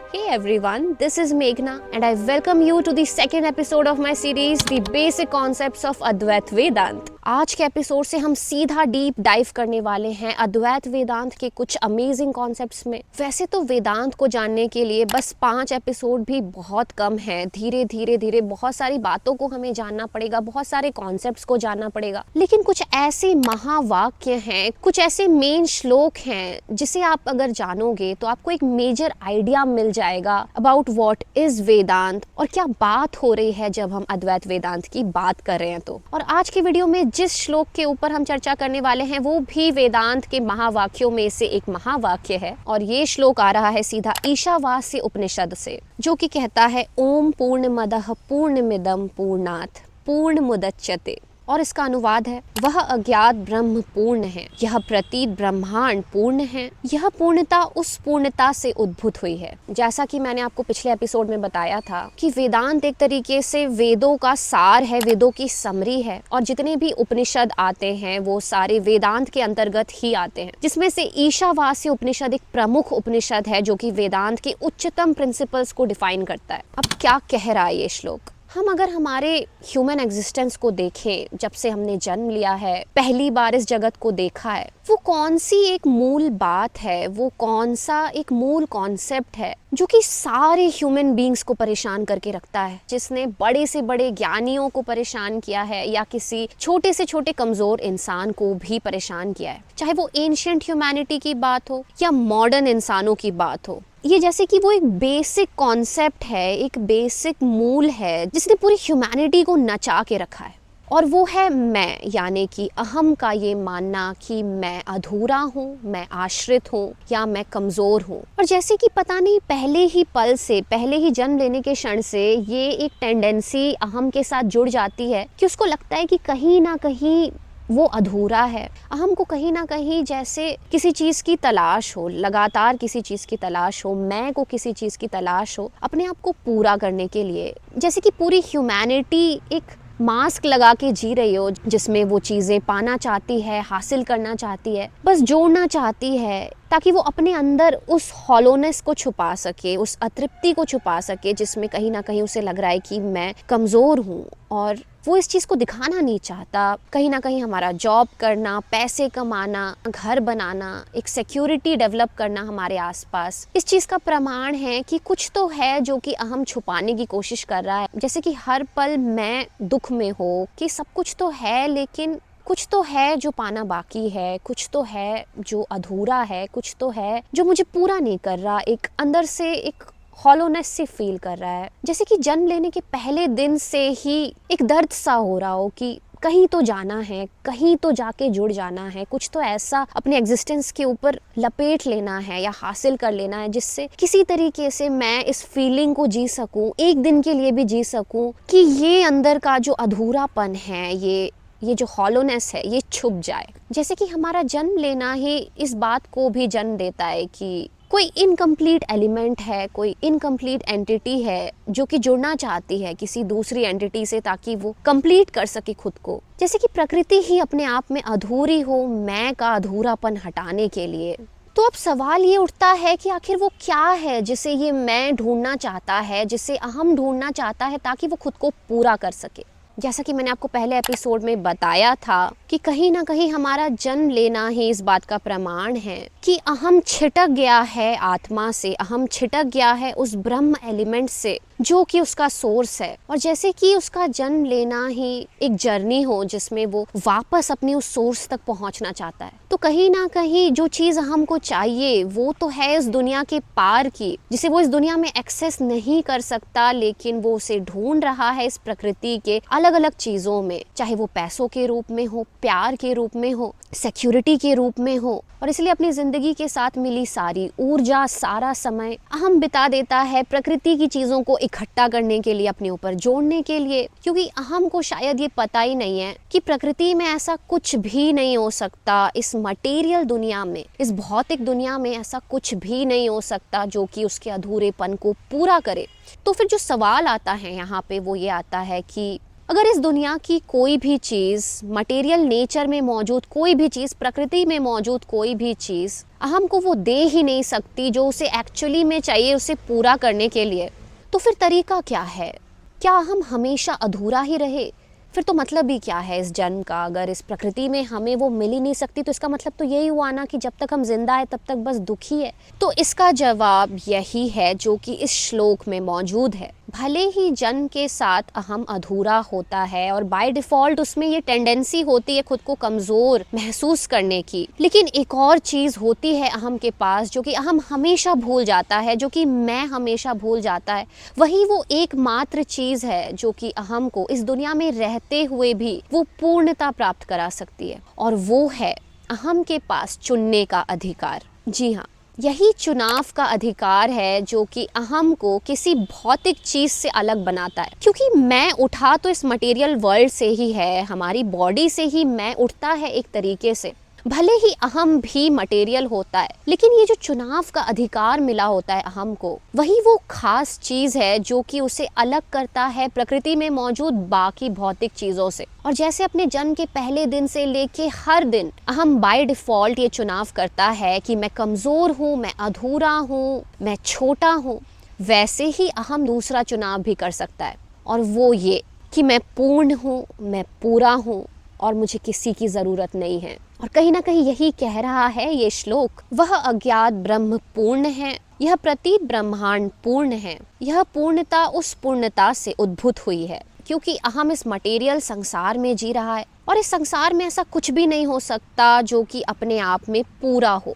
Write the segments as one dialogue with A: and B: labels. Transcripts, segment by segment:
A: Hey everyone, this is Meghna and I welcome you to the second episode of my series The Basic Concepts of Advait Vedant. आज के episode से हम सीधा deep dive करने वाले हैं अद्वैत वेदांत के कुछ अमेजिंग कॉन्सेप्ट्स में। वैसे तो वेदांत को जानने के लिए बस 5 एपिसोड भी बहुत कम है। धीरे धीरे बहुत सारी बातों को हमें जानना पड़ेगा, बहुत सारे कॉन्सेप्ट्स को जानना पड़ेगा। लेकिन कुछ ऐसे महावाक्य हैं, कुछ ऐसे मेन श्लोक हैं जिसे आप अगर जानोगे तो आपको एक मेजर आइडिया मिल जाएगा अबाउट व्हाट इज वेदांत और क्या बात हो रही है जब हम अद्वैत वेदांत की बात कर रहे हैं तो। और आज के वीडियो में जिस श्लोक के ऊपर हम चर्चा करने वाले हैं वो भी वेदांत के महावाक्यों में से एक महावाक्य है और ये श्लोक आ रहा है सीधा ईशावास्य उपनिषद से, जो कि कहता है ओम पूर्णमदः पूर्णमिदं पूर्णात् पूर्णमुदच्यते। और इसका अनुवाद है वह अज्ञात ब्रह्म पूर्ण है, यह प्रतीत ब्रह्मांड पूर्ण है, यह पूर्णता उस पूर्णता से उद्भूत हुई है। जैसा कि मैंने आपको पिछले एपिसोड में बताया था कि वेदांत एक तरीके से वेदों का सार है, वेदों की समरी है और जितने भी उपनिषद आते हैं वो सारे वेदांत के अंतर्गत ही आते हैं, जिसमें से ईशावास्य उपनिषद एक प्रमुख उपनिषद है जो कि वेदांत के उच्चतम प्रिंसिपल्स को डिफाइन करता है। अब क्या कह रहा है ये श्लोक? हम अगर हमारे ह्यूमन एग्जिस्टेंस को देखें, जब से हमने जन्म लिया है, पहली बार इस जगत को देखा है, वो कौन सी एक मूल बात है, वो कौन सा एक मूल कॉन्सेप्ट है जो कि सारे ह्यूमन बीइंग्स को परेशान करके रखता है, जिसने बड़े से बड़े ज्ञानियों को परेशान किया है या किसी छोटे से छोटे कमजोर इंसान को भी परेशान किया है, चाहे वो एंशिएंट ह्यूमैनिटी की बात हो या मॉडर्न इंसानों की बात हो। ये जैसे कि वो एक बेसिक कॉन्सेप्ट है, एक बेसिक मूल है जिसने पूरी ह्यूमैनिटी को नचा के रखा है और वो है मैं, यानी कि अहम का ये मानना कि मैं अधूरा हूँ, मैं आश्रित हूँ या मैं कमज़ोर हूँ। और जैसे कि पता नहीं पहले ही पल से, पहले ही जन्म लेने के क्षण से ये एक टेंडेंसी अहम के साथ जुड़ जाती है कि उसको लगता है कि कहीं ना कहीं वो अधूरा है। अहम को कहीं ना कहीं जैसे किसी चीज़ की तलाश हो, लगातार किसी चीज़ की तलाश हो, मैं को किसी चीज़ की तलाश हो अपने आप को पूरा करने के लिए। जैसे कि पूरी ह्यूमैनिटी एक मास्क लगा के जी रही हो जिसमें वो चीज़ें पाना चाहती है, हासिल करना चाहती है, बस जोड़ना चाहती है ताकि वो अपने अंदर उस हॉलोनेस को छुपा सके, उस अतृप्ति को छुपा सके जिसमें कहीं ना कहीं उसे लग रहा है कि मैं कमज़ोर हूँ और वो इस चीज़ को दिखाना नहीं चाहता। कहीं ना कहीं हमारा जॉब करना, पैसे कमाना, घर बनाना, एक सिक्योरिटी डेवलप करना हमारे आसपास, इस चीज़ का प्रमाण है कि कुछ तो है जो कि अहम छुपाने की कोशिश कर रहा है। जैसे कि हर पल मैं दुख में हो कि सब कुछ तो है लेकिन कुछ तो है जो पाना बाकी है, कुछ तो है जो अधूरा है, कुछ तो है जो मुझे पूरा नहीं कर रहा, एक अंदर से एक हॉलोनेस से फील कर रहा है। जैसे कि जन्म लेने के पहले दिन से ही एक दर्द सा हो रहा हो कि कहीं तो जाना है, कहीं तो जाके जुड़ जाना है, कुछ तो ऐसा अपने एग्जिस्टेंस के ऊपर लपेट लेना है या हासिल कर लेना है जिससे किसी तरीके से मैं इस फीलिंग को जी सकूं, एक दिन के लिए भी जी सकूं कि ये अंदर का जो अधूरापन है, ये जो हॉलोनेस है ये छुप जाए। जैसे कि हमारा जन्म लेना ही इस बात को भी जन्म देता है कि कोई इनकम्प्लीट एलिमेंट है, कोई इनकम्प्लीट एंटिटी है जो कि जुड़ना चाहती है किसी दूसरी एंटिटी से ताकि वो कंप्लीट कर सके खुद को। जैसे कि प्रकृति ही अपने आप में अधूरी हो मैं का अधूरापन हटाने के लिए। तो अब सवाल ये उठता है कि आखिर वो क्या है जिसे ये मैं ढूंढना चाहता है, जिसे अहम ढूंढना चाहता है ताकि वो खुद को पूरा कर सके। जैसा कि मैंने आपको पहले एपिसोड में बताया था कि कहीं ना कहीं हमारा जन्म लेना ही इस बात का प्रमाण है कि अहम छिटक गया है आत्मा से, अहम छिटक गया है उस ब्रह्म एलिमेंट से जो कि उसका सोर्स है। और जैसे कि उसका जन्म लेना ही एक जर्नी हो जिसमें वो वापस अपने उस सोर्स तक पहुंचना चाहता है, तो कहीं ना कहीं जो चीज़ हमको चाहिए वो तो है इस दुनिया के पार की, जिसे वो इस दुनिया में एक्सेस नहीं कर सकता, लेकिन वो उसे ढूंढ रहा है इस प्रकृति के अलग अलग चीज़ों में, चाहे वो पैसों के रूप में हो, प्यार के रूप में हो, सिक्योरिटी के रूप में हो। और इसलिए अपनी जिंदगी के साथ मिली सारी ऊर्जा, सारा समय अहम बिता देता है प्रकृति की चीज़ों को इकट्ठा करने के लिए, अपने ऊपर जोड़ने के लिए, क्योंकि अहम को शायद ये पता ही नहीं है कि प्रकृति में ऐसा कुछ भी नहीं हो सकता। इस मटेरियल दुनिया में, इस भौतिक दुनिया में ऐसा कुछ भी नहीं हो सकता जो कि उसके अधूरेपन को पूरा करे। तो फिर जो सवाल आता है यहाँ पे वो ये आता है कि अगर इस दुनिया की कोई भी चीज़, मटेरियल नेचर में मौजूद कोई भी चीज़, प्रकृति में मौजूद कोई भी चीज़ अहम को वो दे ही नहीं सकती जो उसे एक्चुअली में चाहिए उसे पूरा करने के लिए, तो फिर तरीका क्या है? क्या हम हमेशा अधूरा ही रहे? फिर तो मतलब ही क्या है इस जन्म का? अगर इस प्रकृति में हमें वो मिल ही नहीं सकती तो इसका मतलब तो यही हुआ ना कि जब तक हम जिंदा है तब तक बस दुखी है। तो इसका जवाब यही है जो कि इस श्लोक में मौजूद है। भले ही जन्म के साथ अहम अधूरा होता है और बाय डिफ़ॉल्ट उसमें ये टेंडेंसी होती है खुद को कमज़ोर महसूस करने की, लेकिन एक और चीज़ होती है अहम के पास जो कि अहम हमेशा भूल जाता है, जो कि मैं हमेशा भूल जाता है। वही वो एकमात्र चीज़ है जो कि अहम को इस दुनिया में रहते हुए भी वो पूर्णता प्राप्त करा सकती है, और वो है अहम के पास चुनने का अधिकार। जी हाँ, यही चुनाव का अधिकार है जो कि अहम को किसी भौतिक चीज़ से अलग बनाता है। क्योंकि मैं उठा तो इस मटेरियल वर्ल्ड से ही है, हमारी बॉडी से ही मैं उठता है एक तरीके से। भले ही अहम भी मटेरियल होता है, लेकिन ये जो चुनाव का अधिकार मिला होता है अहम को, वही वो खास चीज़ है जो कि उसे अलग करता है प्रकृति में मौजूद बाकी भौतिक चीज़ों से। और जैसे अपने जन्म के पहले दिन से लेके हर दिन अहम बाय डिफ़ॉल्ट ये चुनाव करता है कि मैं कमज़ोर हूँ, मैं अधूरा हूँ, मैं छोटा हूँ, वैसे ही अहम दूसरा चुनाव भी कर सकता है, और वो ये कि मैं पूर्ण हूँ, मैं पूरा हूँ और मुझे किसी की ज़रूरत नहीं है। और कहीं ना कहीं यही कह रहा है ये श्लोक, वह अज्ञात ब्रह्म पूर्ण है, यह प्रतीत ब्रह्मांड पूर्ण है, यह पूर्णता उस पूर्णता से उद्भूत हुई है। क्योंकि अहम इस मटेरियल संसार में जी रहा है और इस संसार में ऐसा कुछ भी नहीं हो सकता जो कि अपने आप में पूरा हो,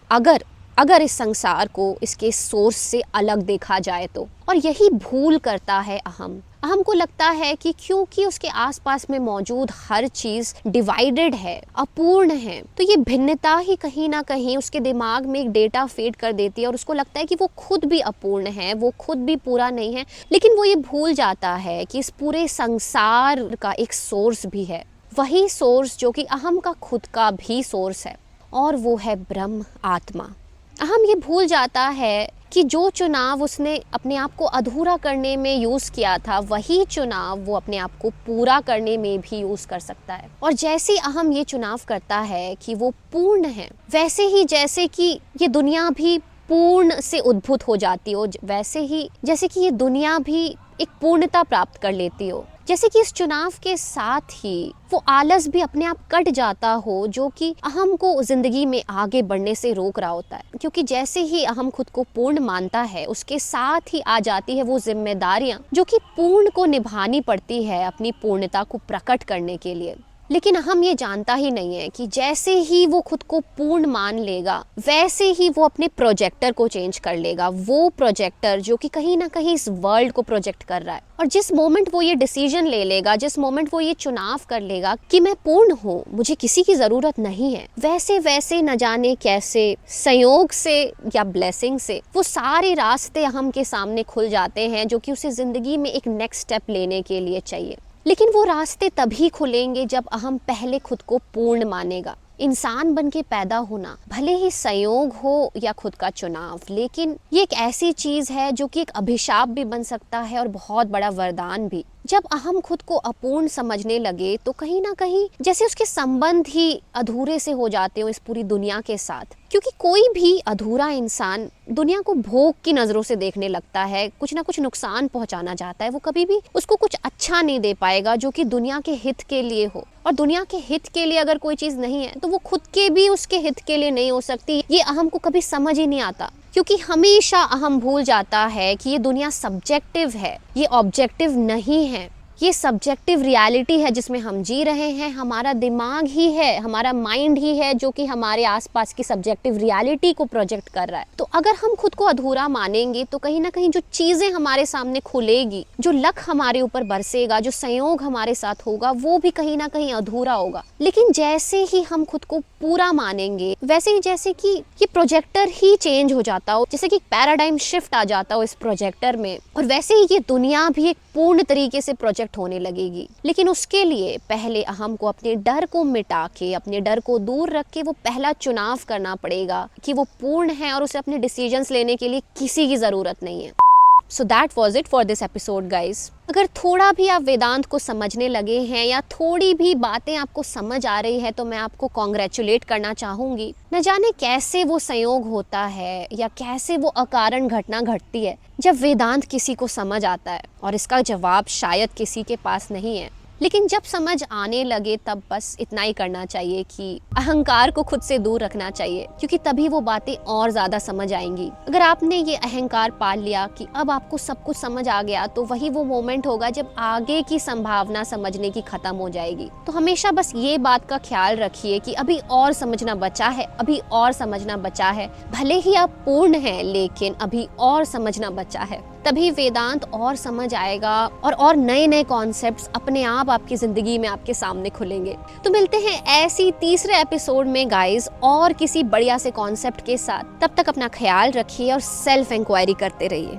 A: अगर इस संसार को इसके सोर्स से अलग देखा जाए तो। और यही भूल करता है अहम को लगता है कि क्योंकि उसके आसपास में मौजूद हर चीज़ डिवाइडेड है, अपूर्ण है, तो ये भिन्नता ही कहीं ना कहीं उसके दिमाग में एक डेटा फीड कर देती है और उसको लगता है कि वो खुद भी अपूर्ण है, वो खुद भी पूरा नहीं है। लेकिन वो ये भूल जाता है कि इस पूरे संसार का एक सोर्स भी है, वही सोर्स जो कि अहम का खुद का भी सोर्स है, और वो है ब्रह्म आत्मा। अहम ये भूल जाता है कि जो चुनाव उसने अपने आप को अधूरा करने में यूज़ किया था, वही चुनाव वो अपने आप को पूरा करने में भी यूज़ कर सकता है। और जैसे अहम ये चुनाव करता है कि वो पूर्ण है, वैसे ही जैसे कि ये दुनिया भी पूर्ण से उद्भूत हो जाती हो, वैसे ही जैसे कि ये दुनिया भी एक पूर्णता प्राप्त कर लेती हो, जैसे कि इस चुनाव के साथ ही वो आलस भी अपने आप कट जाता हो जो कि अहम को जिंदगी में आगे बढ़ने से रोक रहा होता है। क्योंकि जैसे ही अहम खुद को पूर्ण मानता है, उसके साथ ही आ जाती है वो जिम्मेदारियां जो कि पूर्ण को निभानी पड़ती है अपनी पूर्णता को प्रकट करने के लिए। लेकिन हम ये जानता ही नहीं है कि जैसे ही वो खुद को पूर्ण मान लेगा, वैसे ही वो अपने प्रोजेक्टर को चेंज कर लेगा। वो प्रोजेक्टर जो कि कहीं ना कहीं इस वर्ल्ड को प्रोजेक्ट कर रहा है, और जिस मोमेंट वो ये डिसीजन ले लेगा, जिस मोमेंट वो ये चुनाव कर लेगा कि मैं पूर्ण हूँ, मुझे किसी की ज़रूरत नहीं है, वैसे वैसे न जाने कैसे संयोग से या ब्लेसिंग से वो सारे रास्ते हम के सामने खुल जाते हैं जो कि उसे ज़िंदगी में एक नेक्स्ट स्टेप लेने के लिए चाहिए। लेकिन वो रास्ते तभी खुलेंगे जब अहम पहले खुद को पूर्ण मानेगा। इंसान बन के पैदा होना भले ही संयोग हो या खुद का चुनाव, लेकिन ये एक ऐसी चीज़ है जो कि एक अभिशाप भी बन सकता है और बहुत बड़ा वरदान भी। जब अहम खुद को अपूर्ण समझने लगे तो कहीं ना कहीं जैसे उसके संबंध ही अधूरे से हो जाते हो इस पूरी दुनिया के साथ। क्योंकि कोई भी अधूरा इंसान दुनिया को भोग की नज़रों से देखने लगता है, कुछ ना कुछ नुकसान पहुंचाना चाहता है, वो कभी भी उसको कुछ अच्छा नहीं दे पाएगा जो कि दुनिया के हित के लिए हो। और दुनिया के हित के लिए अगर कोई चीज़ नहीं है तो वो खुद के भी उसके हित के लिए नहीं हो सकती। ये अहम को कभी समझ ही नहीं आता, क्योंकि हमेशा अहम भूल जाता है कि ये दुनिया सब्जेक्टिव है, ये ऑब्जेक्टिव नहीं है। ये सब्जेक्टिव रियलिटी है जिसमें हम जी रहे हैं। हमारा दिमाग ही है, हमारा माइंड ही है जो कि हमारे आसपास की सब्जेक्टिव रियलिटी को प्रोजेक्ट कर रहा है। तो अगर हम खुद को अधूरा मानेंगे तो कहीं ना कहीं जो चीज़ें हमारे सामने खुलेगी, जो लक हमारे ऊपर बरसेगा, जो संयोग हमारे साथ होगा, वो भी कहीं ना कहीं अधूरा होगा। लेकिन जैसे ही हम खुद को पूरा मानेंगे, वैसे ही जैसे कि ये प्रोजेक्टर ही चेंज हो जाता हो, जैसे कि पैराडाइम शिफ्ट आ जाता हो इस प्रोजेक्टर में, और वैसे ही ये दुनिया भी एक पूर्ण तरीके से प्रोजेक्ट होने लगेगी। लेकिन उसके लिए पहले अहम को अपने डर को मिटा के, अपने डर को दूर रख के वो पहला चुनाव करना पड़ेगा कि वो पूर्ण है और उसे अपने डिसीजंस लेने के लिए किसी की जरूरत नहीं है। So that was it for this episode guys. अगर थोड़ा भी आप वेदांत को समझने लगे हैं या थोड़ी भी बातें आपको समझ आ रही है तो मैं आपको कॉन्ग्रेचुलेट करना चाहूँगी। न जाने कैसे वो संयोग होता है या कैसे वो अकारण घटना घटती है जब वेदांत किसी को समझ आता है, और इसका जवाब शायद किसी के पास नहीं है। लेकिन जब समझ आने लगे तब बस इतना ही करना चाहिए कि अहंकार को खुद से दूर रखना चाहिए, क्योंकि तभी वो बातें और ज़्यादा समझ आएंगी। अगर आपने ये अहंकार पाल लिया कि अब आपको सब कुछ समझ आ गया, तो वही वो मोमेंट होगा जब आगे की संभावना समझने की खत्म हो जाएगी। तो हमेशा बस ये बात का ख्याल रखिए कि अभी और समझना बचा है, अभी और समझना बचा है। भले ही आप पूर्ण हैं, लेकिन अभी और समझना बचा है। तभी वेदांत और समझ आएगा और नए नए कॉन्सेप्ट्स अपने आप आपकी जिंदगी में आपके सामने खुलेंगे। तो मिलते हैं ऐसी तीसरे एपिसोड में गाइस, और किसी बढ़िया से कॉन्सेप्ट के साथ। तब तक अपना ख्याल रखिए और सेल्फ इंक्वायरी करते रहिए।